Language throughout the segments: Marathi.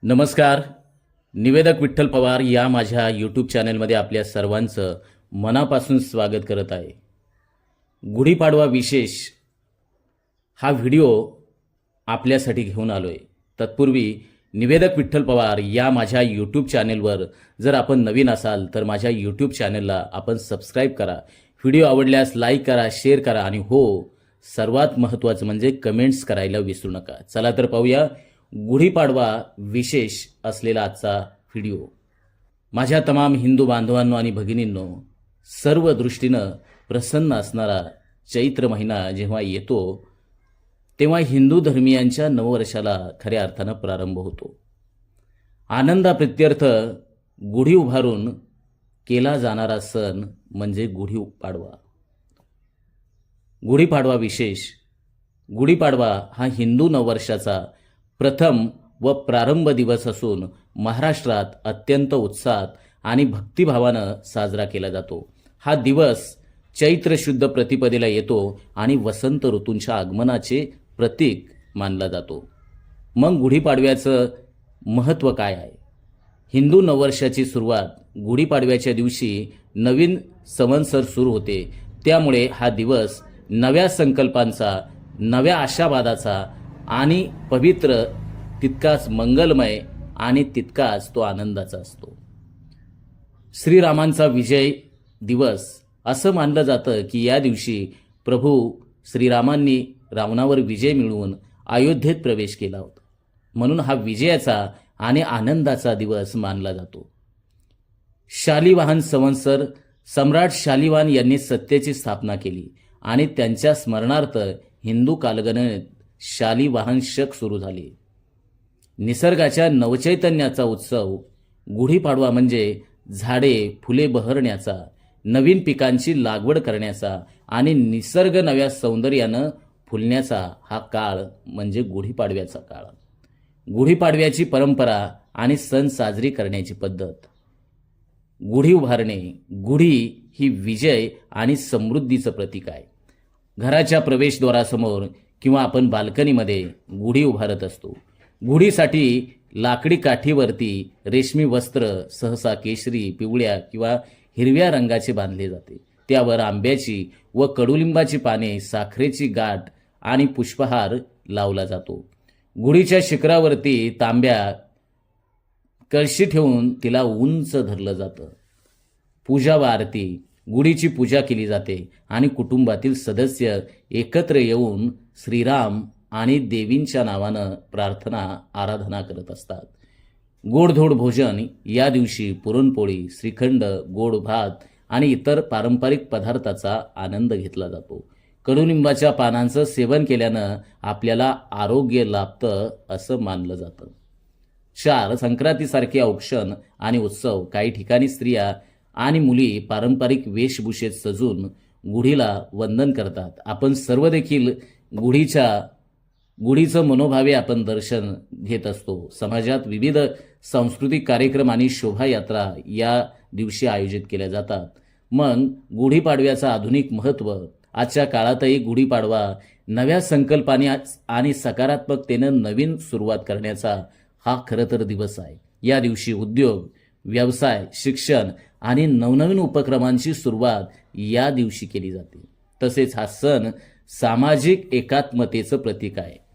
नमस्कार. निवेदक विठ्ठल पवार या माझ्या यूट्यूब चॅनलमध्ये आपल्या सर्वांचं मनापासून स्वागत करत आहे. गुढीपाडवा विशेष हा व्हिडिओ आपल्यासाठी घेऊन आलो आहे. तत्पूर्वी निवेदक विठ्ठल पवार या माझ्या यूट्यूब चॅनलवर जर आपण नवीन असाल तर माझ्या यूट्यूब चॅनलला आपण सबस्क्राईब करा. व्हिडिओ आवडल्यास लाईक करा, शेअर करा आणि सर्वात महत्त्वाचं म्हणजे कमेंट्स करायला विसरू नका. चला तर पाहूया गुढीपाडवा विशेष असलेला आजचा व्हिडिओ. माझ्या तमाम हिंदू बांधवांनो आणि भगिनींनो, सर्व दृष्टीनं प्रसन्न असणारा चैत्र महिना जेव्हा येतो तेव्हा हिंदू धर्मियांच्या नववर्षाला खऱ्या अर्थानं प्रारंभ होतो. आनंदाप्रित्यर्थ गुढी उभारून केला जाणारा सण म्हणजे गुढीपाडवा. गुढीपाडवा विशेष. गुढीपाडवा हा हिंदू नववर्षाचा प्रथम व प्रारंभ दिवस असून महाराष्ट्रात अत्यंत उत्साहात आणि भक्तिभावानं साजरा केला जातो. हा दिवस चैत्र शुद्ध प्रतिपदेला येतो आणि वसंत ऋतूंच्या आगमनाचे प्रतीक मानला जातो. मग गुढीपाडव्याचं महत्त्व काय आहे? हिंदू नववर्षाची सुरुवात गुढीपाडव्याच्या दिवशी नवीन संवत्सर सुरू होते. त्यामुळे हा दिवस नव्या संकल्पांचा, नव्या आशावादाचा आणि पवित्र, तितकाच मंगलमय आणि तितकाच तो आनंदाचा असतो. श्रीरामांचा विजय दिवस असं मानलं जातं की या दिवशी प्रभू श्रीरामांनी रावणावर विजय मिळवून अयोध्येत प्रवेश केला होता. म्हणून हा विजयाचा आणि आनंदाचा दिवस मानला जातो. शालिवाहन संवत्सर सम्राट शालिवाहन यांनी सत्तेची स्थापना केली आणि त्यांच्या स्मरणार्थ हिंदू कालगणनेत शालिवाहन शक सुरू झाले. निसर्गाच्या नवचैतन्याचा उत्सव गुढीपाडवा म्हणजे झाडे फुले बहरण्याचा, नवीन पिकांची लागवड करण्याचा आणि निसर्ग नव्या सौंदर्यानं फुलण्याचा हा काळ म्हणजे गुढीपाडव्याचा काळ. गुढीपाडव्याची परंपरा आणि सण साजरी करण्याची पद्धत. गुढी उभारणे. गुढी ही विजय आणि समृद्धीचं प्रतीक आहे. घराच्या प्रवेशद्वारासमोर किंवा आपण बाल्कनीमध्ये गुढी उभारत असतो. गुढीसाठी लाकडी काठीवरती रेशमी वस्त्र, सहसा केशरी, पिवळ्या किंवा हिरव्या रंगाचे बांधले जाते. त्यावर आंब्याची व कडुलिंबाची पाने, साखरेची गाठ आणि पुष्पहार लावला जातो. गुढीच्या शिखरावरती तांब्या कळशी ठेवून तिला उंच धरलं जातं. पूजा व आरती. गुढीची पूजा केली जाते आणि कुटुंबातील सदस्य एकत्र येऊन श्रीराम आणि देवींच्या नावानं प्रार्थना आराधना करत असतात. गोडधोड भोजन. या दिवशी पुरणपोळी, श्रीखंड, गोड भात आणि इतर पारंपरिक पदार्थाचा आनंद घेतला जातो. कडुलिंबाच्या पानांचं सेवन केल्यानं आपल्याला आरोग्य लाभतं असं मानलं जातं. 4. संक्रांतीसारखे औक्षण आणि उत्सव. काही ठिकाणी स्त्रिया आणि मुली पारंपरिक वेशभूषेत सजून गुढीला वंदन करतात. आपण सर्व देखील गुढीचं मनोभावे आपण दर्शन घेत असतो. समाजात विविध सांस्कृतिक कार्यक्रम आणि शोभायात्रा या दिवशी आयोजित केल्या जातात. मग गुढीपाडव्याचं आधुनिक महत्त्व. आजच्या काळातही गुढीपाडवा नव्या संकल्पाने आणि सकारात्मकतेनं नवीन सुरुवात करण्याचा हा खरं तर दिवस आहे. या दिवशी उद्योग, व्यवसाय, शिक्षण आणि नवनवीन उपक्रमांची सुरुवात या दिवशी केली जाते. तसेच हा सण सामाजिक एकात्मतेचं प्रतीक आहे.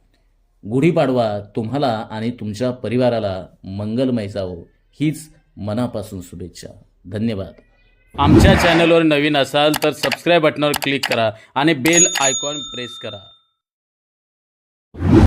गुढीपाडवा तुम्हाला आणि तुमच्या परिवाराला मंगलमय जावो हीच मनापासून शुभेच्छा. धन्यवाद. आमच्या चॅनलवर नवीन असाल तर सबस्क्राईब बटनावर क्लिक करा आणि बेल आयकॉन प्रेस करा.